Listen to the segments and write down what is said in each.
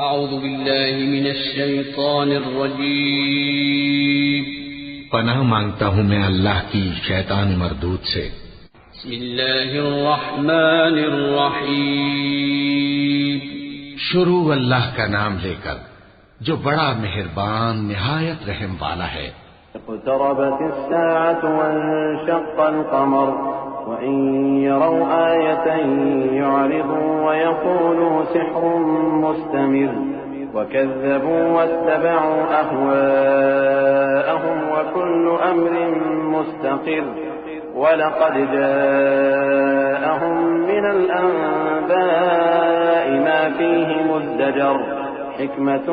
اعوذ باللہ من الشیطان الرجیم پناہ مانگتا ہوں میں اللہ کی شیطان مردود سے۔ بسم اللہ الرحمن الرحیم شروع اللہ کا نام لے کر جو بڑا مہربان نہایت رحم والا ہے۔ اقتربت الساعة وانشق القمر وإن يروا آية يعرضوا ويقولوا سحر مستمر وكذبوا واتبعوا أهواءهم وكل أمر مستقر ولقد جاءهم من الأنباء ما فيه مزدجر حكمة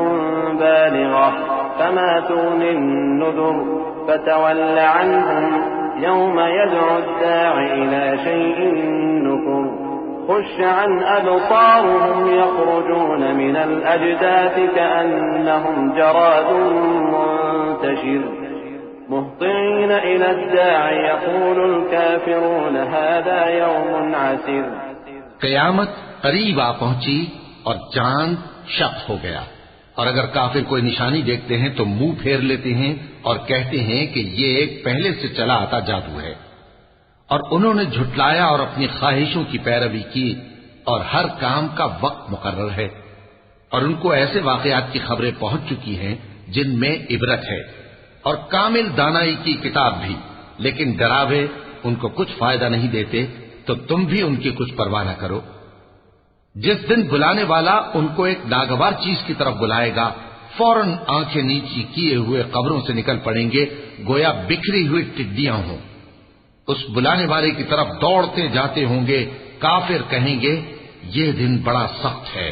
بالغة فما تغني النذر فتول عنهم يوم يدعو الداع إلى شيء نكر خش عن أبصارهم يخرجون من الأجداث كأنهم جراد منتشر مهطعين إلى الداع يقول الكافرون هذا يوم عسير۔ قیامت قریب آ پہنچی اور چاند شق ہو گیا، اور اگر کافر کوئی نشانی دیکھتے ہیں تو منہ پھیر لیتے ہیں اور کہتے ہیں کہ یہ ایک پہلے سے چلا آتا جادو ہے، اور انہوں نے جھٹلایا اور اپنی خواہشوں کی پیروی کی، اور ہر کام کا وقت مقرر ہے، اور ان کو ایسے واقعات کی خبریں پہنچ چکی ہیں جن میں عبرت ہے، اور کامل دانائی کی کتاب بھی، لیکن ڈراوے ان کو کچھ فائدہ نہیں دیتے، تو تم بھی ان کی کچھ پرواہ نہ کرو۔ جس دن بلانے والا ان کو ایک ناگوار چیز کی طرف بلائے گا، فوراً آنکھیں نیچی کیے ہوئے قبروں سے نکل پڑیں گے گویا بکھری ہوئی ٹڈیاں ہوں۔ اس بلانے والے کی طرف دوڑتے جاتے ہوں گے، کافر کہیں گے یہ دن بڑا سخت ہے۔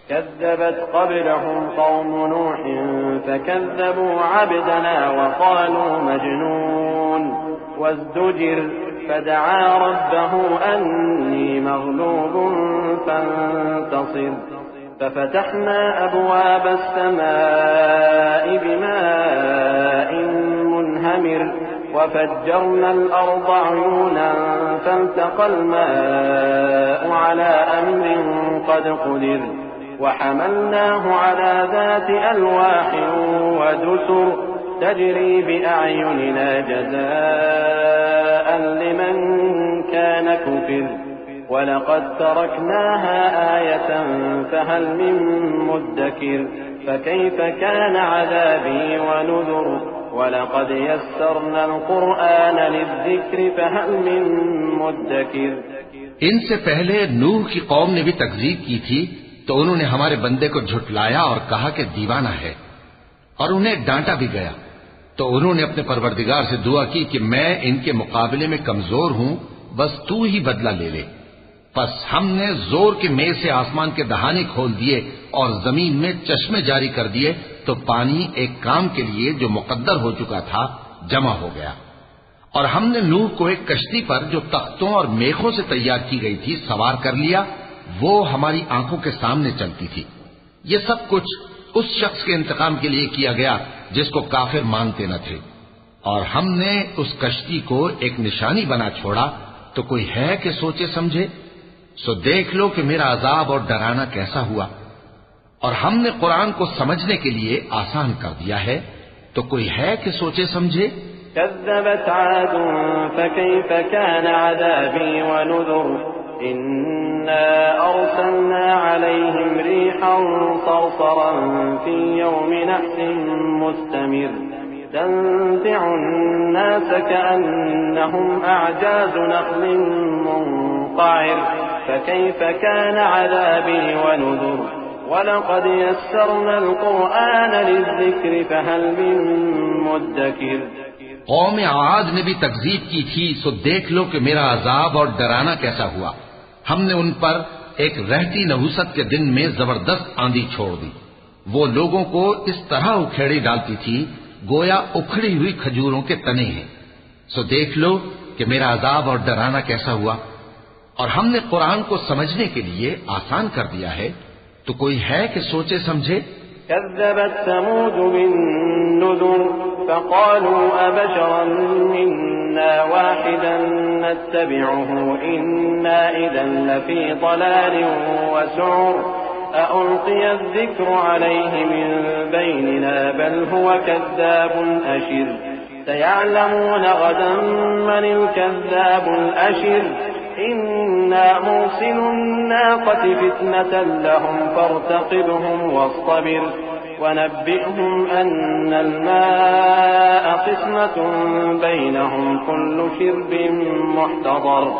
كذبت قبلهم قوم نوح فكذبوا عبدنا وقالوا مجنون وازدجر فدعا ربه أني مغلوب فانتصر ففتحنا أبواب السماء بماء منهمر وفجرنا الأرض عيونا فالتقى الماء على أمر قد قدر وحملناه على ذات ألواح ودسر تجري بأعيننا جزاء لمن كان كفر ولقد تركناها آية فهل من مدكر فكيف كان عذابي ونذر ولقد يسرنا القرآن للذكر فهل من مدكر۔ ان سے پہلے نوح کی قوم نے بھی تکذیب کی تھی تو انہوں نے ہمارے بندے کو جھٹلایا اور کہا کہ دیوانہ ہے، اور انہیں ڈانٹا بھی گیا، تو انہوں نے اپنے پروردگار سے دعا کی کہ میں ان کے مقابلے میں کمزور ہوں، بس تو ہی بدلہ لے لے۔ پس ہم نے زور کے میل سے آسمان کے دہانے کھول دیے اور زمین میں چشمے جاری کر دیے، تو پانی ایک کام کے لیے جو مقدر ہو چکا تھا جمع ہو گیا۔ اور ہم نے نوح کو ایک کشتی پر جو تختوں اور میخوں سے تیار کی گئی تھی سوار کر لیا، وہ ہماری آنکھوں کے سامنے چلتی تھی۔ یہ سب کچھ اس شخص کے انتقام کے لیے کیا گیا جس کو کافر مانتے نہ تھے، اور ہم نے اس کشتی کو ایک نشانی بنا چھوڑا، تو کوئی ہے کہ سوچے سمجھے؟ سو دیکھ لو کہ میرا عذاب اور ڈرانا کیسا ہوا، اور ہم نے قرآن کو سمجھنے کے لیے آسان کر دیا ہے، تو کوئی ہے کہ سوچے سمجھے؟ كذبت عاد فكيف كان عذابي ونذر إنا أرسلنا عليهم ريحا صرصرا في يوم نحس مستمر تنزع الناس كأنهم أعجاز نخل منقعر فكيف كان عذابي ونذر ولقد يسرنا القرآن للذكر فهل من مدكر۔ قوم عاد نے بھی تکذیب کی تھی، سو دیکھ لو کہ میرا عذاب اور ڈرانا کیسا ہوا۔ ہم نے ان پر ایک رہتی نحوست کے دن میں زبردست آندھی چھوڑ دی، وہ لوگوں کو اس طرح اکھیڑی ڈالتی تھی گویا اکھڑی ہوئی کھجوروں کے تنے ہیں۔ سو دیکھ لو کہ میرا عذاب اور ڈرانا کیسا ہوا، اور ہم نے قرآن کو سمجھنے کے لیے آسان کر دیا ہے، تو کوئی ہے کہ سوچے سمجھے؟ كذبت ثمود بالنذر فقالوا أبشرا منا واحدا نتبعه إنا إذا لفي ضلال وسعر أألقي الذكر عليه من بيننا بل هو كذاب أشر سيعلمون غدا من الكذاب الأشر إنا مرسل الناقة فتنة لهم فارتقبهم واصطبر ونبئهم أن الماء قسمة بينهم كل شرب محتضر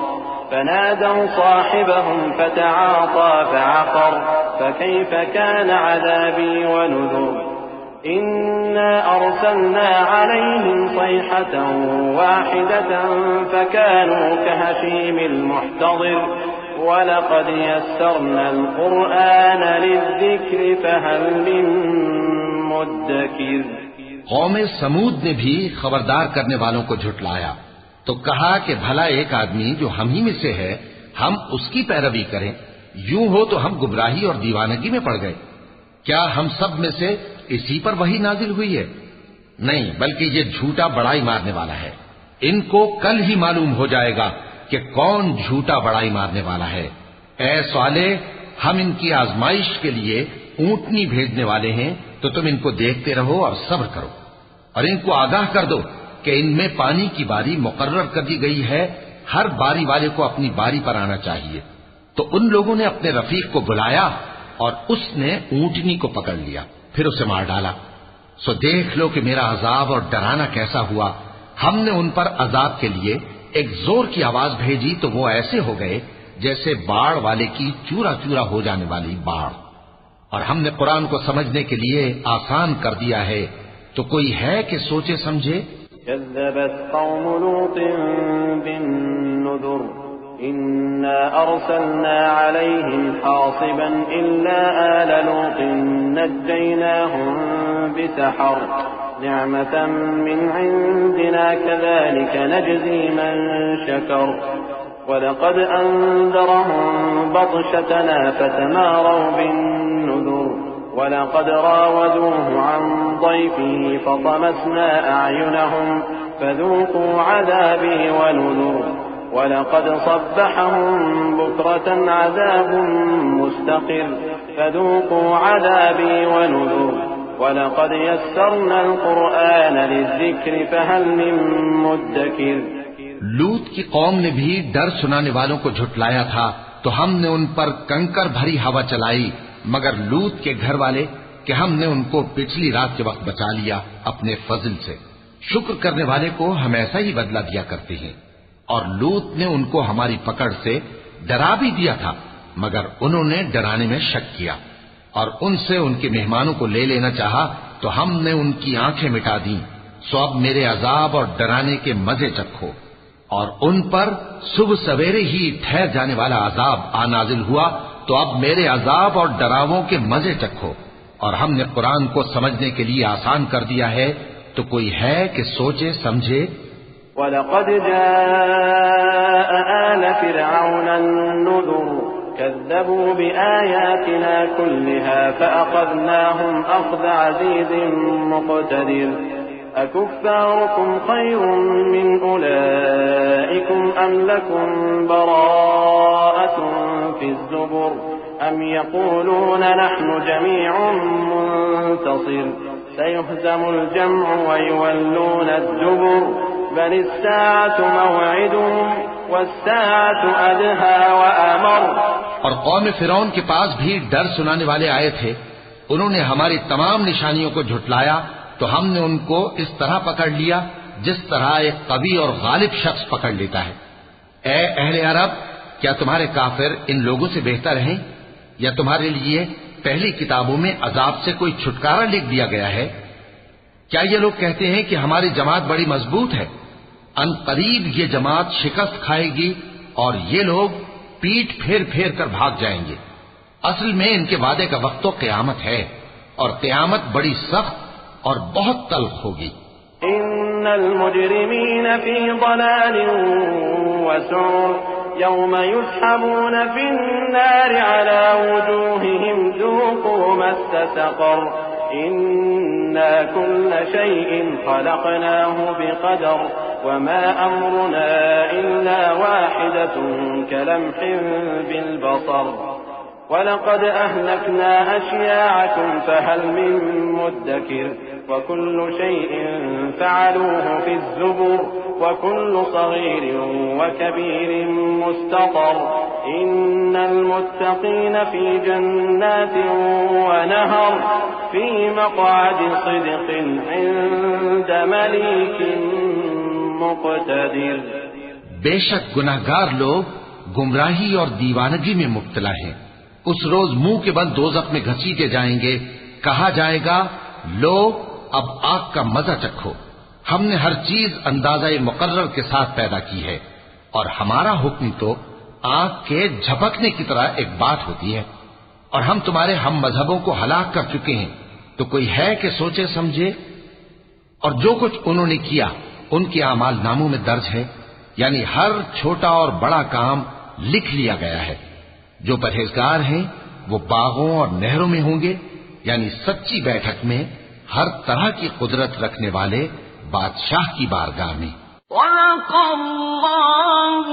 فنادوا صاحبهم فتعاطى فعقر فكيف كان عذابي ونذر إنا أرسلنا عليهم صيحة واحدة فكانوا كهشيم المحتضر ولقد يسرنا القرآن للذكر فهل من مدكر. قوم سمود نے بھی خبردار کرنے والوں کو جھٹلایا تو کہا کہ بھلا ایک آدمی جو ہم ہی میں سے ہے ہم اس کی پیروی کریں، یوں ہو تو ہم گمراہی اور دیوانگی میں پڑ گئے. کیا ہم سب میں سے اسی پر وحی نازل ہوئی ہے؟ نہیں، بلکہ یہ جھوٹا بڑائی مارنے والا ہے. ان کو کل ہی معلوم ہو جائے گا کہ کون جھوٹا بڑائی مارنے والا ہے. اے صالح، ہم ان کی آزمائش کے لیے اونٹنی بھیجنے والے ہیں، تو تم ان کو دیکھتے رہو اور صبر کرو، اور ان کو آگاہ کر دو کہ ان میں پانی کی باری مقرر کر دی گئی ہے، ہر باری والے کو اپنی باری پر آنا چاہیے. تو ان لوگوں نے اپنے رفیق کو بلایا اور اس نے اونٹنی کو پکڑ لیا، پھر اسے مار ڈالا. سو دیکھ لو کہ میرا عذاب اور ڈرانا کیسا ہوا. ہم نے ان پر عذاب کے لیے ایک زور کی آواز بھیجی تو وہ ایسے ہو گئے جیسے باڑ والے کی چورا چورا ہو جانے والی باڑ. اور ہم نے قرآن کو سمجھنے کے لیے آسان کر دیا ہے، تو کوئی ہے کہ سوچے سمجھے. كذبت قوم لوط بالنذر إنا أرسلنا عليهم حاصبا إلا آل لوط نجيناهم بسحر نعمة من عندنا كذلك نجزي من شكر ولقد أنذرهم بطشتنا فتماروا بالنذر ولقد راودوه عن ضيفه فطمسنا أعينهم فذوقوا عذابي ونذر ولقد صبحهم بكرة عذاب مستقر فذوقوا عذابي ونذر ولقد يسرنا القرآن للذكر فهل من مدكر. لوط کی قوم نے بھی ڈر سنانے والوں کو جھٹلایا تھا تو ہم نے ان پر کنکر بھری ہوا چلائی، مگر لوط کے گھر والے کہ ہم نے ان کو پچھلی رات کے وقت بچا لیا اپنے فضل سے. شکر کرنے والے کو ہم ایسا ہی بدلہ دیا کرتے ہیں. اور لوط نے ان کو ہماری پکڑ سے ڈرا بھی دیا تھا، مگر انہوں نے ڈرانے میں شک کیا اور ان سے ان کے مہمانوں کو لے لینا چاہا تو ہم نے ان کی آنکھیں مٹا دیں. سو اب میرے عذاب اور ڈرانے کے مزے چکھو. اور ان پر صبح سویرے ہی ٹھہر جانے والا عذاب آ نازل ہوا، تو اب میرے عذاب اور ڈراووں کے مزے چکھو. اور ہم نے قرآن کو سمجھنے کے لیے آسان کر دیا ہے، تو کوئی ہے کہ سوچے سمجھے. وَلَقَدْ جَاءَ آلَ فِرْعَوْنَ النُّذُرُ كَذَّبُوا بِآيَاتِنَا كُلِّهَا فَأَخَذْنَاهُمْ أَخْذَ عَزِيزٍ مُقْتَدِرٍ أَكُفَّارُكُمْ خَيْرٌ مِّنْ أُولَئِكُمْ أَمْ لَكُمْ بَرَاءَةٌ فِي الزُّبُرِ أَمْ يَقُولُونَ نَحْنُ جَمِيعٌ مُّنتَصِرٌ سَيُهْزَمُ الْجَمْعُ وَيُوَلُّونَ الدُّبُرَ بل الساعة موعدهم والساعة أدهى وأمر. اور قوم فرعون کے پاس بھی ڈر سنانے والے آئے تھے، انہوں نے ہماری تمام نشانیوں کو جھٹلایا تو ہم نے ان کو اس طرح پکڑ لیا جس طرح ایک قوی اور غالب شخص پکڑ لیتا ہے. اے اہل عرب، کیا تمہارے کافر ان لوگوں سے بہتر ہیں؟ یا تمہارے لیے پہلی کتابوں میں عذاب سے کوئی چھٹکارا لکھ دیا گیا ہے؟ کیا یہ لوگ کہتے ہیں کہ ہماری جماعت بڑی مضبوط ہے؟ ان قریب یہ جماعت شکست کھائے گی اور یہ لوگ پیٹ پھیر پھیر کر بھاگ جائیں گے. اصل میں ان کے وعدے کا وقت تو قیامت ہے، اور قیامت بڑی سخت اور بہت تلخ ہوگی. ان المجرمین فی ضلال وسعر یوم یسحبون فی النار علی وجوہہم ذوقوا مس سقر إنا كل شيء خلقناه بقدر وما أمرنا إلا واحدة كلمح بالبصر وَلَقَدْ أَهْلَكْنَا أَشْيَاعَكُمْ فَهَلْ مِن مُّدَّكِرٍ وَكُلُّ شَيْءٍ فَعَلُوهُ فِي الزُّبُرِ وَكُلُّ صَغِيرٍ وَكَبِيرٍ مُّسْتَطَرٌ إِنَّ الْمُتَّقِينَ فِي جَنَّاتٍ وَنَهَرٍ فِي مَقْعَدِ صِدْقٍ عِندَ مَلِيكٍ مُّقْتَدِرٍ۔ بے شک گناہگار لوگ گمراہی اور دیوانگی میں مبتلا ہیں۔ اس روز منہ کے بل دوزخ میں گھسیٹے جائیں گے، کہا جائے گا لو اب آگ کا مزہ چکھو، ہم نے ہر چیز اندازہ مقرر کے ساتھ پیدا کی ہے، اور ہمارا حکم تو آگ کے جھپکنے کی طرح ایک بات ہوتی ہے، اور ہم تمہارے ہم مذہبوں کو ہلاک کر چکے ہیں، تو کوئی ہے کہ سوچے سمجھے؟ اور جو کچھ انہوں نے کیا ان کے اعمال ناموں میں درج ہے، یعنی ہر چھوٹا اور بڑا کام لکھ لیا گیا ہے۔ جو پرہیزگار ہیں وہ باغوں اور نہروں میں ہوں گے، یعنی سچی بیٹھک میں ہر طرح کی قدرت رکھنے والے بادشاہ کی بارگاہ میں۔ وَلَقَ اللَّهُ